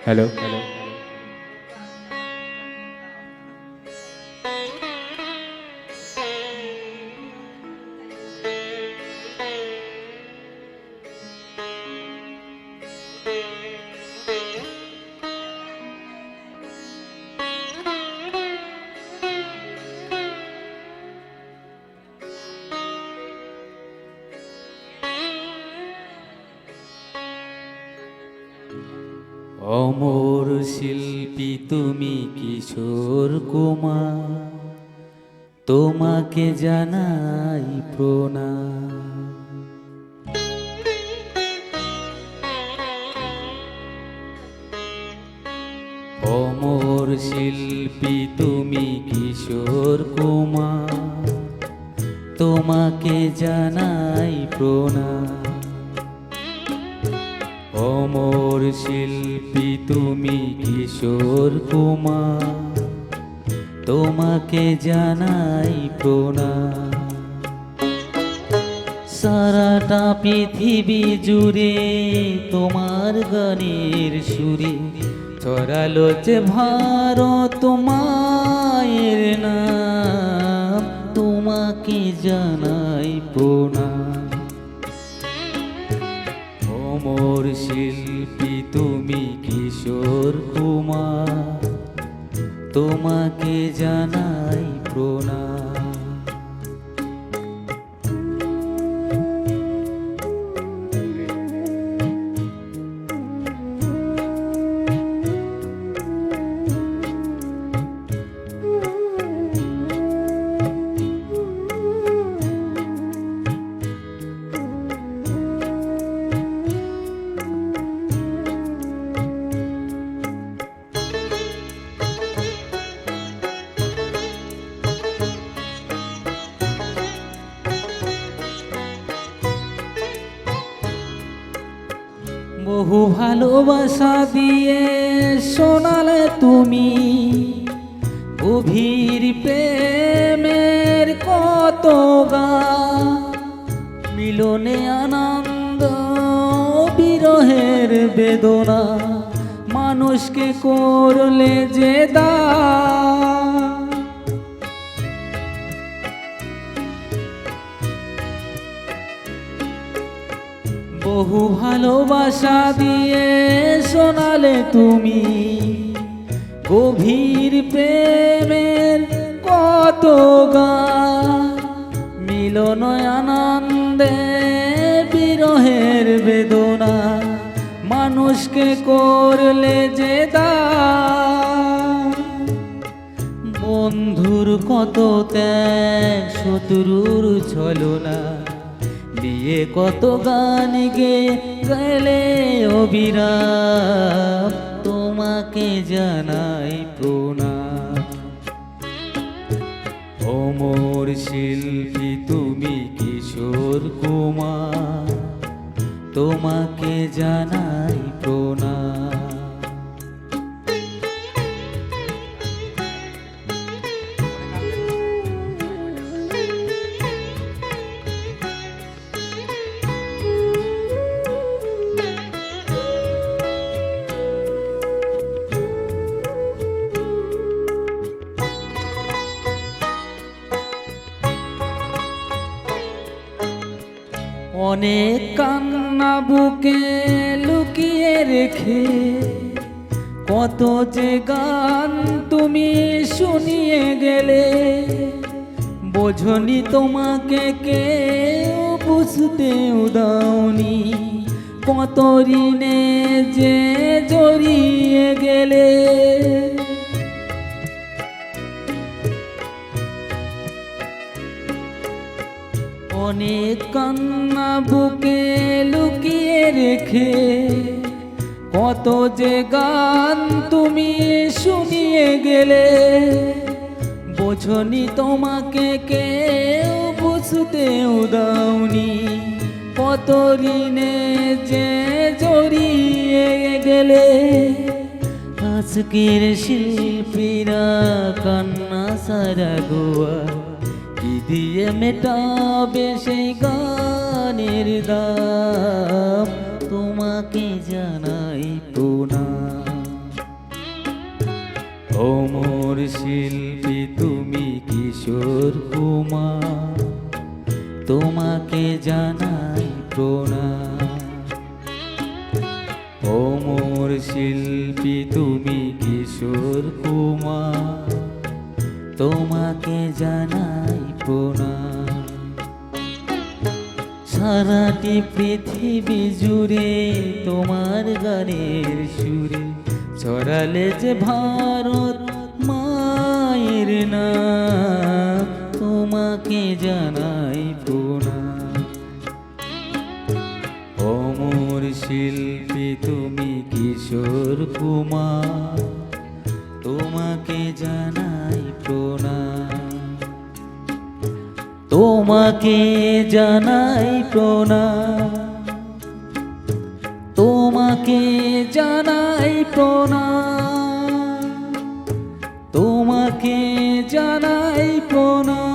Hello. অমর শিল্পী তুমি কিশোর কুমার, তোমাকে জানাই প্রণাম। অমর শিল্পী তুমি কিশোর কুমার, তোমাকে জানাই প্রণাম। অমর শিল্পী তুমি কিশোর কুমার, তোমাকে জানাই প্রণাম। সারাটা পৃথিবী জুড়ে তোমার গানের সুরে ছড়ালো যে ভারত মায়ের নাম, তোমাকে জানাই প্রণাম। অমর শিল্পী তুমি কিশোর কুমার, তোমাকে জানাই প্রণাম। বহু ভালোবাসা দিয়ে শোনালে তুমি গভীর প্রেমের কত গান, মিলনে আনন্দ বিরহের বেদনা, মানুষকে করলে যে দান। বহু ভালোবাসা দিয়ে শোনালে তুমি গভীর প্রেমের কত গান, মিলন আনন্দে বিরহের বেদনা, মানুষকে করলে যে দান। বন্ধুর কত ত্যাগ, শত্রুর ছলনা দিয়ে কত গান গেলে অবিরাম, তোমাকে জানাই প্রণাম। অমর শিল্পী তুমি কিশোর কুমার, তোমাকে জানাই প্রণাম। অনেক কান্না বুকে লুকিয়ে রেখে কত যে গান তুমি শুনিয়ে গেলে, বোঝনি তোমাকে কেউ বুঝতেও দাওনি, কত ঋণে যে জড়িয়ে গেলে। অনেক কান্না বুকে লুকিয়ে রেখে কত যে গান তুমি শুনিয়ে গেলে, বোঝনি তোমাকে কেউ বুঝতেও দাওনি, কত ঋণে যে জড়িয়ে গেলে। আজকের শিল্পীরা কান্না সারা গোয়া কি দিয়ে মেটাবে সেই গানের দাম, তোমাকে জানাই প্রণাম। শিল্পী তুমি কিশোর কুমার, তোমাকে জানাই প্রণাম। সারাটি পৃথিবী জুড়ে তোমার গানের সুরে ছড়ালে যে ভারত মায়ের নাম, তোমাকে জানাই প্রণাম। অমর শিল্পী তুমি কিশোর কুমার, তোমাকে জানাই প্রণাম। তোমাকে জানাই প্রণাম, তোমাকে জানাই প্রণাম, তোমাকে জানাই প্রণাম।